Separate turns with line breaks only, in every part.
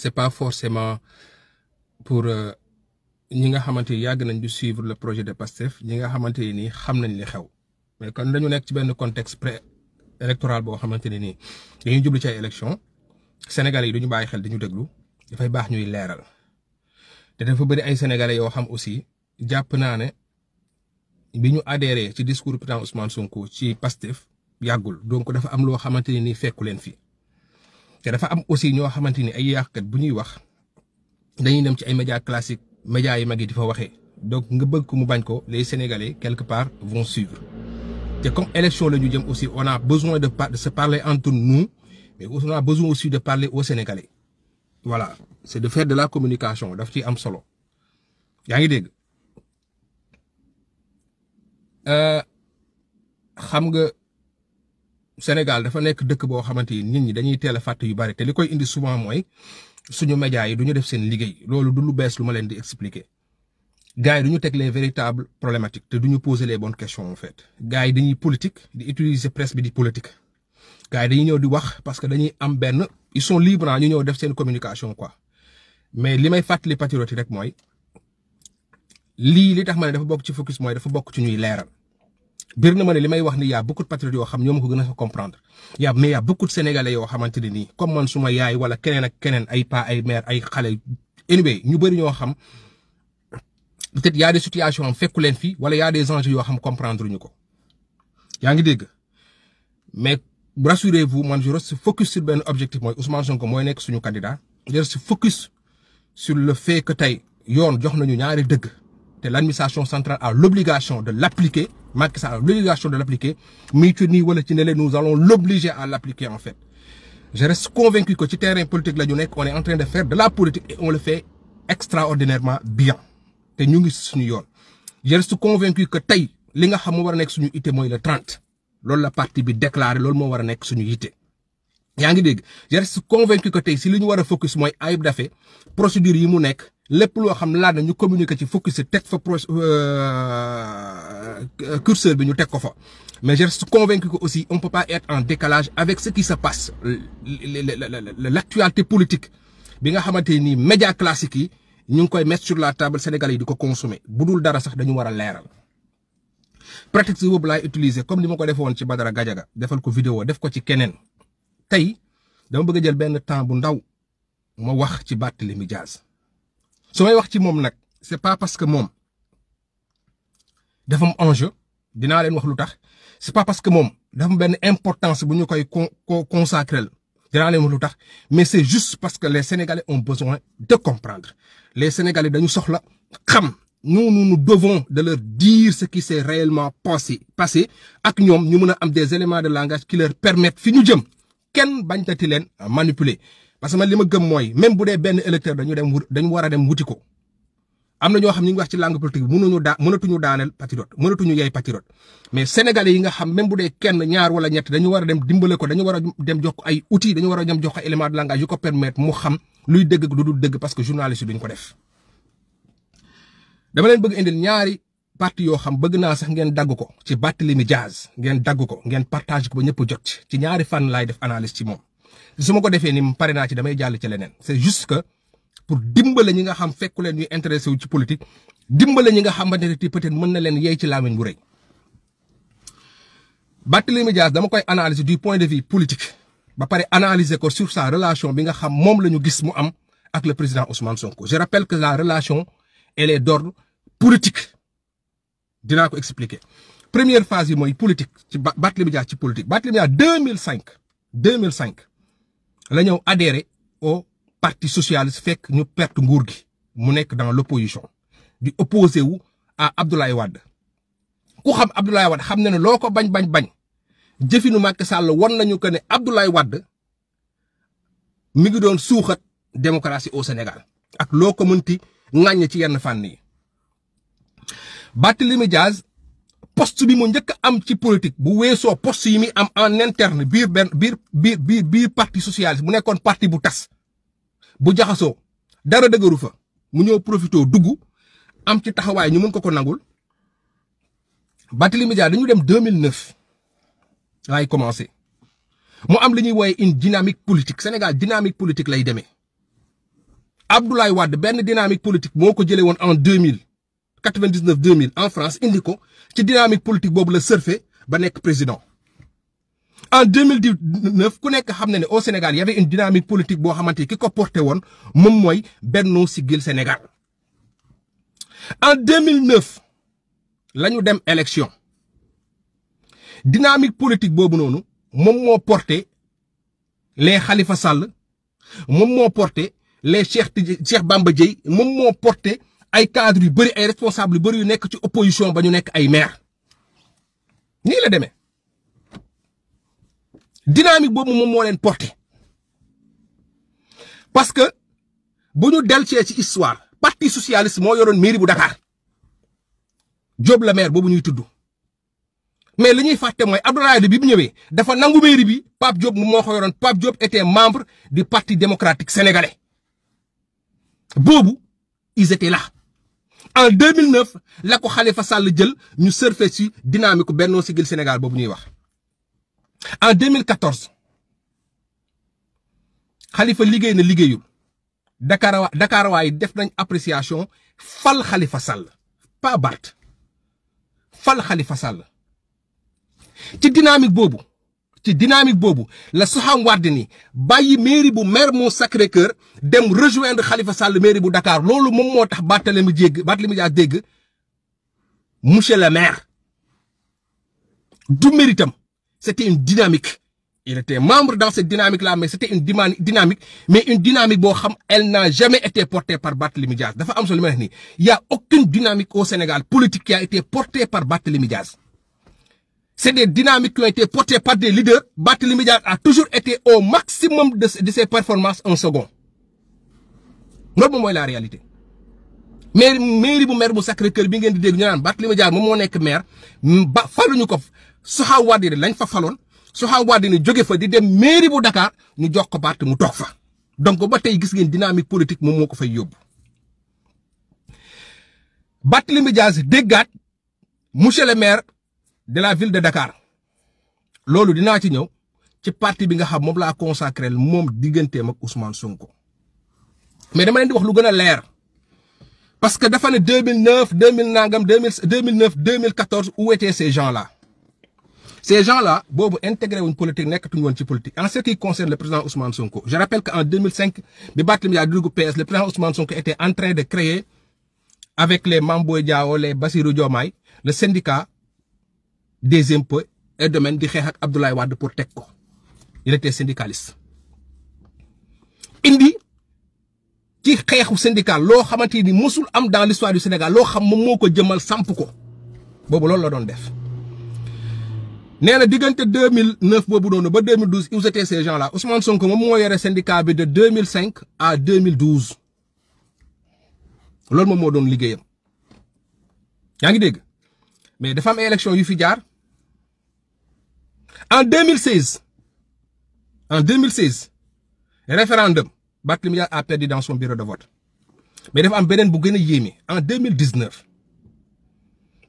c'est pas forcément pour ñi nga xamante ni yàgg nañ di suivre le projet de Pastef ñi nga xamante ni xam nañ li xew mais kon dañu nekk ci benn contexte pré-électoral boo xamante ne nii dañuy jublu ci ay élection Sénégalais yi duñu bàyyi xel dañu déglu dafay baax ñuy leeral te dafa bëri ay Sénégalais yoo xam aussi jàpp naa ne bi ñu adhéré ci discours président Ousmane Sonko ci Pastef yàggul donc dafa am loo xamante ne nii fekku leen fi te dafa am aussi ñoo xamante ni ay yàqkat bu ñuy wax dañuy dem ci ay médias classiques médias yi mag yi di fa waxee donc nga bëgg ko mu bañ ko les Sénégalais quelque part vont suivre te comme élection la ñu jëm aussi on a besoin de se parler entre nous mais on a besoin aussi de parler aux Sénégalais voilà c'est de faire de la communication daf ci am solo yaa ngi dégg xam nga Sénégal dafa nekk dëkk boo xamante ni nit ñi dañuy teel a fàtte yu bari te li koy indi souvent mooy suñu médias yi du ñu def seen liggéey loolu du lu bees lu ma leen di expliquer gars yi du ñu teg les véritables problématiques te du ñu poser les bonnes questions en fait gars yi dañuy politique di utiliser presse bi di politique gars yi dañuy ñëw di wax parce que dañuy am benn ils sont libres ñu ñëw def seen communication quoi mais li may fàttali patriote rek mooy lii li tax ma ne dafa bokk ci focus mooy dafa bokk ci ñuy leeral. bir na ma ne li may wax ni y a beaucoup de patriotes yoo xam ñoo ma ko gën a comprendre y a beaucoup de sénégalais yoo xamante ne nii comme man suma yaay wala keneen ak keneen ay pa ay mère ay xale anyway ñu bëri ñoo xam peut-être y a des situations am fekku leen fii wala y a des enjeux yoo xam comprendre ñu ko yaa ngi dégg mais rassurez-vous man je reste focus sur benn objectif mooy Ousmane Sonko mooy nekk suñu candidat je reste focus sur le fait que tey yoon jox nañu ñaari dëgg te l'administration centrale a l'obligation de l'appliquer Macky Sall a l'obligation de l'appliquer muy ci nii wala ci ne leen nous allons l'obliger à l'appliquer en fait je reste convaincu que ci terrain politique la ñu nekk on est en train de faire de la politique et on le fait extraordinairement bien te ñu ngi suñu yoon je reste convaincu que tey li nga xam moo war a nekk suñu ité mooy le 30 loolu la parti bi déclaré loolu moo war a nekk suñu ité yaa ngi dégg je reste convaincu que tey si li ñu war a focus mooy Ayib Daffé procédure yi mu nekk lépp loo xam laaj na ñu communiquer ci focus teg fa curseur bi ñu teg ko fa mais je reste convaincu que aussi on peut pas être en décalage avec ce qui se passe l'actualité politique bi nga xamante ni médias classiques yi ñu ngi koy mettre sur la table Sénégalais yi di ko consommer bu dul dara sax dañu war a leeral prétexte boobu laay utiliser comme ni ma ko defoon ci Badara Gadiaga defal ko vidéo def ko ci keneen tey dama bëgg a jël benn temps bu ndaw ma wax ci Barthélémy Dias su may wax ci moom nag c'est pas parce que moom dafa am enjeu dinaa leen wax lu tax c'est pas parce que moom dafa am benn importance bu ñu koy consacrer dinaa leen wax lu tax mais c'est juste parce que les Sénégalais ont besoin de comprendre les Sénégalais dañu soxla xam nous devons de leur dire ce qui s'est réellement passé ak ñoom ñu mën a am des éléments de langage qui leur permettent fi ñu jëm kenn bañtati leen manipuler parce que man li ma gëm mooy même bu dee benn électeur dañu war a dem wuti ko am na ñoo xam ñu ngi wax ci langue politique bi mënatuñu daaneel patriote mënatuñu yey patriote mais sénégalais yi nga xam même bu dee kenn ñaar wala ñett dañu war a dem dimbale ko dañu war a dem jox ko ay outils dañu war a dem jox ko ay éléments de langage yu ko permettre mu xam luy dëgg ak lu dul dëgg parce que journaliste yi duñ ko def. dama leen bëgg indil ñaari parti yoo xam bëgg naa sax ngeen dagg ko ci Barthélémy Dias ngeen dagg ko ngeen partage ko ba ñëpp jot ci ñaari fan laay def analyse ci moom. su ma ko defee ni pare naa ci damay jàll ci leneen c'est juste que pour dimbale ñi nga xam fekku leen ñuy intéressé wu ci politique dimbale ñi nga xamante ne peut-être mën na leen yey ci làmmiñ bu rëy. Barthélémy Dias dama koy analyser du point de vue politique ba pare analyser ko sur sa relation bi nga xam moom la ñu gis mu am ak le président Ousmane Sonko je rappelle que la relation elle est d'ordre politique dinaa ko expliquer. première phase yi mooy politique ci Barthélémy Dias ci politique Barthélémy Dias 2005 la ñëw adhéré au parti socialiste fekk ñu perte nguur gi mu nekk dans l'opposition di opposé wu à Abdoulaye Wade ku xam Abdoulaye Wade xam na ne loo ko bañ jëfinu Macky Sall won nañu que ne Abdoulaye Wade mi ngi doon suuxat démocratie au Sénégal ak loo ko mënti ŋàññ ci yenn fànn yi. Barthélémy Dias poste bi mu njëkk am ci politique bu weesoo poste yi mi am en interne biir parti socialiste mu nekkoon parti bu tas bu jaxasoo dara dëgëru fa mu ñëw profité dugg am ci taxawaay ñu mën ko nangul. Barthélémy Dias dañu dem 2009 laay commencé mu am li ñuy wooye une dynamique politique Sénégal dynamique politique lay demee Abdoulaye Wade benn dynamique politique moo ko jëlee woon en 2000 en France indi ko ci dynamique politique boobu la surfé ba nekk président. En 2019 ku nekk xam na ne au Sénégal y avait une dynamique politique boo xamante ki ko porté woon moom mooy Benno Siggil Sénégal. En 2009 la ñu dem élection dynamique politique boobu noonu moom moo porté les Khalifa Sall moom moo porté les Cheikh Bamba Dièye moom moo porté ay cadres yu bëri ay responsables yu bëri yu nekk ci opposition ba ñu nekk ay maire nii la demee dynamique boobu moom moo leen porté parce que bu ñu delcee ci histoire parti socialiste moo yoroon mairie bu Dakar Diop la maire boobu ñuy tudd mais li ñuy fàtte mooy Abdoulaye Wade bi bu ñëwee dafa nangu mairie bi Pape Diop moo ko yoroon Pape Diop était membre du parti démocratique sénégalais boobu ils étaient là. En 2009 la ko Khalifa Sall jël ñu surfé ci dynamique Benno Siggil Sénégal boobu ñuy wax. En 2014 Khalifa liggéey na liggéeyul Dakar waay def nañ appréciation fal Khalifa Sall pas Barth fal Khalifa Sall ci dynamique boobu la Soham Wardini bàyyi mairie bu Mermoz Sacré-Cœur dem rejoindre Khalifa Sall mairie bu Dakar loolu moom moo tax Barthélémy Dias dégg monsieur le maire du méritam c'était une dynamique il était membre dans cette dynamique là mais c'était une dynamique mais une dynamique boo xam elle n'a jamais été portée par Barthélémy Dias dafa am solo li ma wax nii il y a aucune dynamique au Sénégal politique qui a été portée par Barthélémy Dias. C'est des dynamiques qui ont été portées par des leaders. Barthélémy Dias a toujours été au maximum de ses performances en second. loolu moom mooy la réalité. mairie bu maire bu Sacré-Cœur bi ngeen di dégg ñu naan Barthélémy Dias moom moo nekk maire ba faluñu ko Soham Wardini lañ fa faloon Soham Wardini jóge fa di dem mairie bu Dakar ñu jox ko Barth mu toog fa. donc ba tey gis ngeen dynamique politique moom moo ko fay yóbbu. Barthélémy Dias déggaat monsieur le maire de la ville de Dakar loolu dinaa ci ñëw ci parti bi nga xam moom laa consacré moom digganteem ak Ousmane Sonko mais dama leen di wax lu gën a leer parce que dafa ne 2009 2014 où étaient ces gens-là boobu intégré wuñ politique nekkatuñ woon ci politique en ce qui concerne le président Ousmane Sonko je rappelle que en 2005 bi Barthélémy Dias dugg PS le président Ousmane Sonko était en train de créer avec les Mame Boye Diao les Bassirou Diomaye le syndicat des impôts et domaines di xeex ak Abdoulaye Wade pour teg ko il était syndicaliste indi ci xeexu syndical loo xamante ni mosul am dans l'histoire du Sénégal loo xam moom moo ko jëmal samp ko boobu loolu la doon def nee na diggante 2009 boobu noonu ba 2012 où étaient ces gens là Ousmane Sonko moom moo yore syndicat bi de 2005 à 2012 loolu moom moo doon liggéeyam yaa ngi dégg mais dafa am élection yu fi jaar en 2016 référendum Barthélémy Dias a perdu dans son bureau de vote mais dafa am beneen bu gën a yéeme en 2019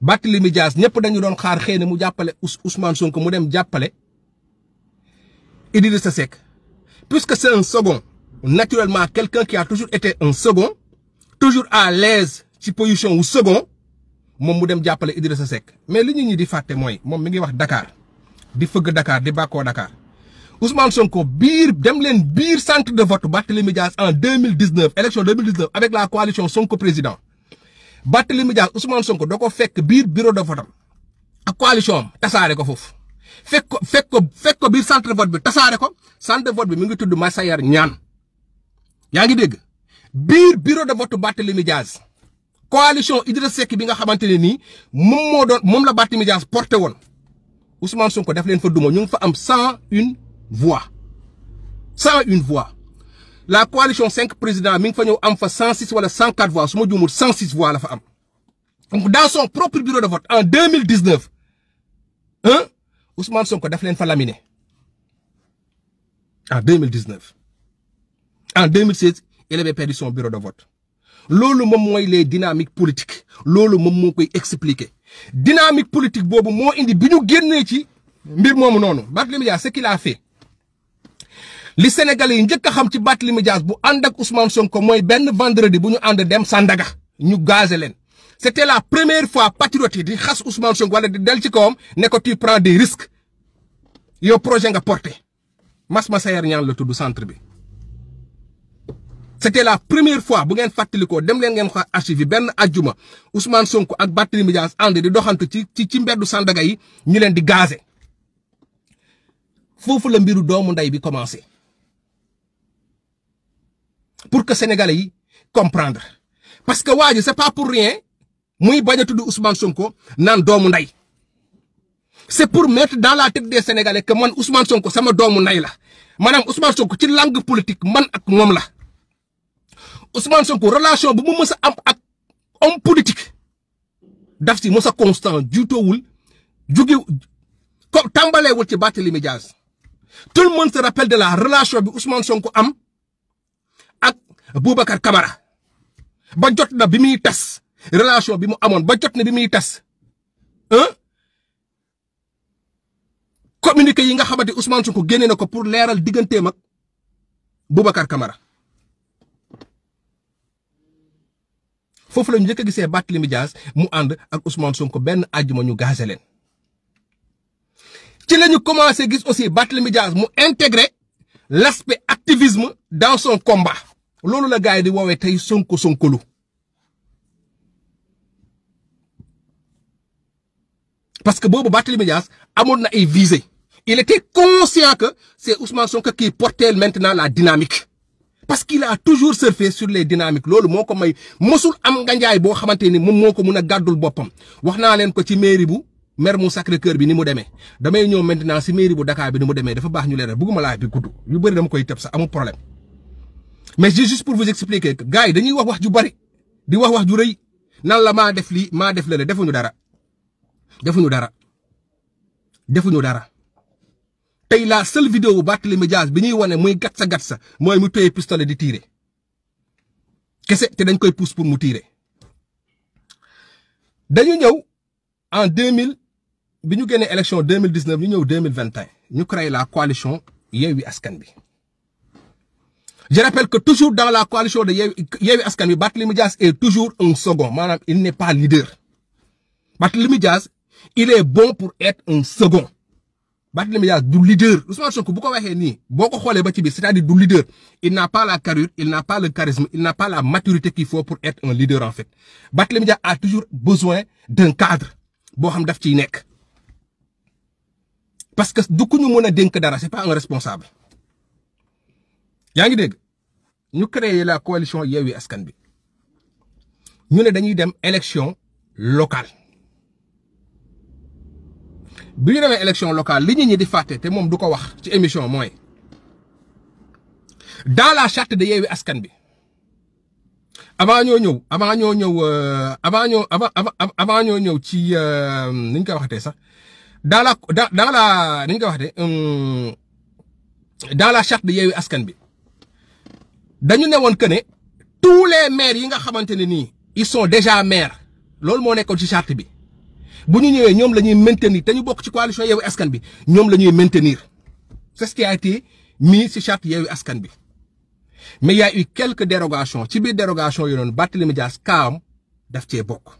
Barthélémy Dias ñëpp dañu doon xaar xëy na mu jàppale Ousmane Sonko mu dem jàppale Idrissa Seck puisque c'est un second naturellement quelqu'un qui a toujours été un second toujours à l'aise ci position wu second moom mu dem jàppale Idrissa Seck mais li ñu ñi di fàtte mooy moom mi ngi wax Dakar di fëgg Dakar di bàkkoo Dakar Ousmane Sonko biir centre de vote Barthélémy Dias en 2019 élection 2019 avec la coalition Sonko président Barthélémy Dias Ousmane Sonko da ko fekk biir bureau de vote am ak coalition am tasaare ko foofu fekk ko biir centre de vote bi tasaare ko centre de vote bi mi ngi tudd Massayar Niane yaa ngi dégg biir bureau de vote Barthélémy Dias coalition Idrissa Seck bi nga xamante ne nii moom la Barthélémy Dias porté woon Ousmane Sonko daf leen fa duma ñu ngi fa am 101 voix la coalition 5 présidents mi ngi fa ñëw am fa 106 wala 104 voix su ma juumul 106 voix la fa am donc dans son propre bureau de vote en 2019 Ousmane Sonko daf leen fa laminé en 2019 en 2016 il avait perdu son bureau de vote loolu moom mooy les dynamiques politiques loolu moom moo koy expliquer dynamique politique boobu moo indi bi ñu génnee ci mbir moomu noonu Barthélémy Dias ce qu'il a fait li Sénégalais yi njëkk a xam ci Barthélémy Dias bu ànd ak Ousmane Sonko mooy benn vendredi bu ñu ànd dem Sandaga ñu gazé leen. C'était la première fois patriote yi di xas Ousmane Sonko wala di del ci kawam ne ko tu prends des risques yow projet nga porté Mass Massaër Niane la tudd centre bi. C'était la première fois bu ngeen fàttalikoo dem leen ngeen xool archive benn ajjuma Ousmane Sonko ak Barthélémy Dias ànd di doxantu ci mbeddu Sandaga yi ñu leen di gazé foofu la mbiru doomu ndey bi commencé pour que Sénégalais yi comprendre parce que waa ji c'est pas pour rien muy bañ a tudd Ousmane Sonko naan doomu ndey c'est pour mettre dans la tête des Sénégalais que man Ousmane Sonko sama doomu ndey la maanaam Ousmane Sonko ci langue politique man ak moom la. Ousmane Sonko relation bu mu mës a am ak homme politique daf si mës a constant juutoowul jóge ko tàmbaleewul ci Barthélémy Dias tout le monde se rappelle de la relation bi Ousmane Sonko am ak Boubacar Camara ba jot na bi muy tas relation bi mu amoon ba jot na bi muy tas communiqué yi nga xamante Ousmane Sonko génne na ko pour leeral digganteem ak Boubacar Camara. foofu la ñu njëkk a gisee Barthélémy Dias mu ànd ak Ousmane Sonko benn àjjuma ñu gazé leen ci la ñu commencé gis aussi Barthélémy Dias mu intégrer l'aspect activisme dans son combat loolu la gars yi di woowee tey Sonko Sonkolu parce que boobu Barthélémy Dias amoon na ay visées il était conscient que c'est Ousmane Sonko qui portait maintenant la dynamique. Parce qu'il a toujours surfé sur les dynamiques loolu moo ko may mosul am nganjaay boo xamante ni moom moo ko mun a gàddul boppam wax naa leen ko ci mairie bu Mermoz Sacré-Cœur bi ni mu demee damay ñëw maintenant si mairie bu Dakar bi ni mu demee dafa baax ñu leeral bëgguma laa bi gudd yu bëri dama koy tëb sax amul problème mais juste pour vous expliquer que gars yi dañuy wax ju bari di wax ju rëy nan la maa def lii maa def lële defuñu dara tey la seule vidéo bu Barthélémy Dias bi ñuy wane muy gatsa mooy mu téye pistolet di tirer kese te dañ koy pousse pour mu tirer dañu ñëw en 2000 bi ñu génnee élection 2019 ñu ñëw 2021 ñu créé la coalition Yewwi Askan Wi. Je rappelle que toujours dans la coalition de Yewwi Askan Wi Barthélémy Dias est toujours un second maanaam il n'est pas leader Barthélémy Dias il est bon pour être un second. Barthélémy Dias du leader Ousmane Sonko bu ko waxee nii boo ko xoolee ba ci biir c'est-à-dire du leader il n'a pas la carrure il n'a pas le charisme il n'a pas la maturité qu'il faut pour être un leader en fait Barthélémy Dias a toujours besoin d'un cadre boo xam daf ciy nekk parce que du ku ñu mën a dénk dara c'est pas un responsable yaa ngi dégg ñu créé la coalition Yewwi Askan Wi ñu ne dañuy dem élection locale bi ñu demee élection locale li ñi di fàtte te moom du ko wax ci émission mooy dans la charte de Yewwi Askan Wi avant ñoo ñëw ci ni ñu koy waxatee sax dans la charte de Yewwi Askan Wi dañu ne woon que ne tous les maires yi nga xamante ne nii ils sont déjà maires loolu moo nekkoon ci charte bi. bu ñu ñëwee ñoom la ñuy maintenir te ñu bokk ci coalition Yewwi Askan Wi ñoom la ñuy maintenir c'est ce qui a été mis ci charte Yewwi Askan Wi mais il y a eu quelques dérogations ci biir dérogation yi noonu Barthélémy Dias kaam daf cee bokk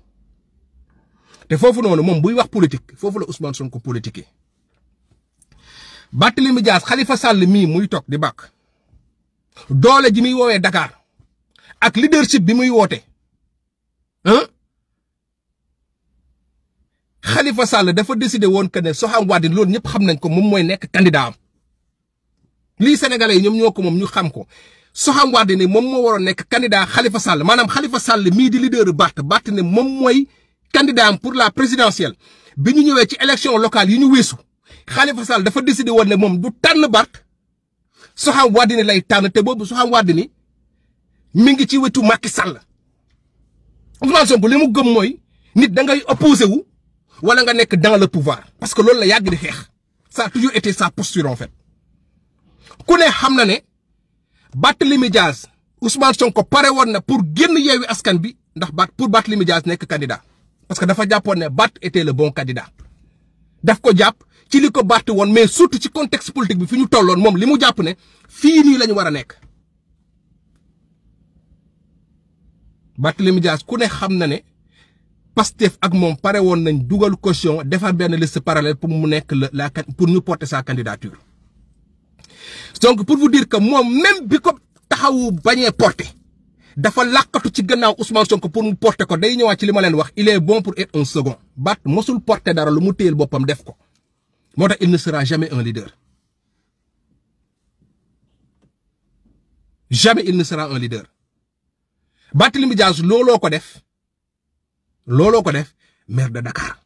te foofu noonu moom buy wax politique foofu la Ousmane Sonko politique Barthélémy Dias Khalifa Sall mii muy toog di bàkk doole ji muy woowee Dakar ak leadership bi muy woote Khalifa Sall dafa décidé woon que ne Soham Wardini loolu ñëpp xam nañ ko moom mooy nekk candidat am lii sénégalais yi ñoom ñoo ko moom ñu xam ko Soham Wardini moom moo waroon nekk candidat Khalifa Sall maanaam Khalifa Sall mii di leader Barth ne moom mooy candidat am pour la présidentielle bi ñu ñëwee ci élection locale yi ñu weesu Khalifa Sall dafa décidé woon ne moom du tànn Barth Soham Wardini lay tànn te boobu Soham Wardini mi ngi ci wetu Macky Sall Ousmane Sonko li mu gëm mooy nit da ngay opposé wu wala nga nekk dans le pouvoir parce que loolu la yàgg di xeex ça a toujours été sa posture en fait ku ne xam na ne Barthélémy Dias Ousmane Sonko pare woon na pour génn Yewwi Askan Wi ndax pour Barthélémy Dias nekk candidat parce que dafa jàppoon ne Barth était le bon candidat daf ko jàpp ci li ko Barth woon mais surtout ci contexte politique bi fi ñu tolloon moom li mu jàpp ne fii nii la ñu war a nekk. Barthélémy Dias ku ne xam na ne Pastef ak moom pare woon nañ dugal caution defar benn liste parallèle pour mu nekk pour ñu porter sa candidature. Donc pour vous dire que moom même bi ko taxawu bañee porter dafa làkkatu ci gannaaw Ousmane Sonko pour mu porter ko day ñëwaat ci li ma leen wax il est bon pour être un second. Barth mosul porter dara lu mu téyel boppam def ko moo tax il ne sera jamais un leader. Jamais il ne sera un leader. Barthélémy Dias looloo ko def maire de Dakar.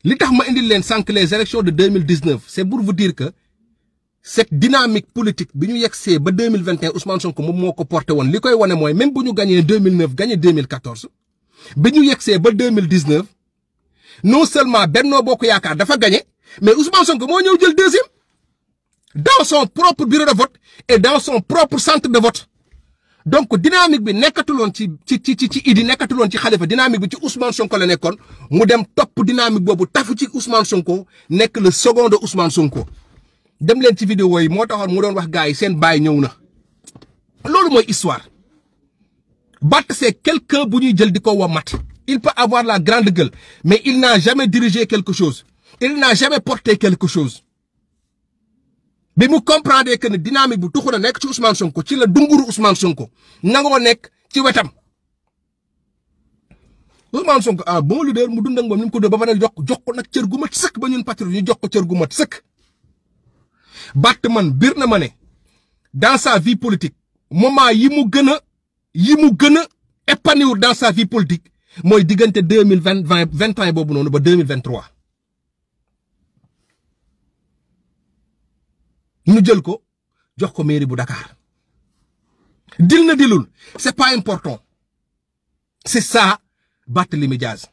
li tax ma indil leen sànq les élections de 2019 c'est pour vous dire que cette dynamique politique bi ñu yegsee ba 2021 Ousmane Sonko moom moo ko porté woon li koy wane mooy même bu ñu gagné 2009 gagné 2014 bi ñu yegsee ba 2019 non seulement Benno Bokk Yaakaar dafa gagné mais Ousmane Sonko moo ñëw jël deuxième dans son propre bureau de vote et dans son propre centre de vote. Donc dynamique bi nekkatuloon ci Idi nekkatuloon ci Khalifa dynamique bi ci Ousmane Sonko la nekkoon mu dem topp dynamique boobu tafu ci Ousmane Sonko nekk le second de Ousmane Sonko. dem leen ci vidéo yi moo taxoon mu doon wax gars yi seen baay ñëw na loolu mooy histoire. Barth c'est quelqu'un bu ñuy jël di ko wamat. Il peut avoir la grande gueule mais il n'a jamais dirigé quelque chose. Il n'a jamais porté quelque chose. bi mu comprendre que ne dynamique bu tuxu na nekk ci Ousmane Sonko ci la dunguru Ousmane Sonko nangoo nekk ci wetam. Ousmane Sonko bon leader mu dund ak moom ni mu ko dee ba pare jox ko nag cër gu mat sëkk ba ñun patriote ñu jox ko cër gu mat sëkk. Barth man bir na ma ne dans sa vie politique moment yi mu gën a épanoui dans sa vie politique mooy diggante 2021 boobu noonu ba 2023. ñu jël ko jox ko mairie bu Dakar dil na dilul c'est pas important c'est ça Barthélémy Dias.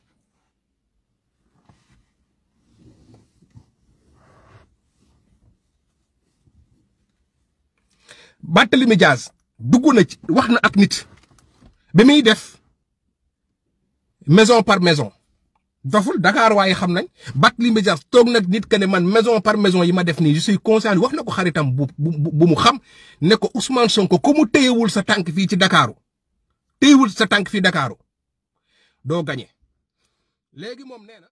Barthélémy Dias dugg na ci wax na ak nit bi muy def maison par maison daful Dakar waaye xam nañ Barthélémy Dias toog nag nit que ne man maison par maison yi ma def nii je suis conscient wax na ko xaritam bu mu xam ne ko Ousmane Sonko ko mu téyewul sa tànk fii ci Dakaru téyewul sa tànk fii Dakaru doo gagné léegi moom nee na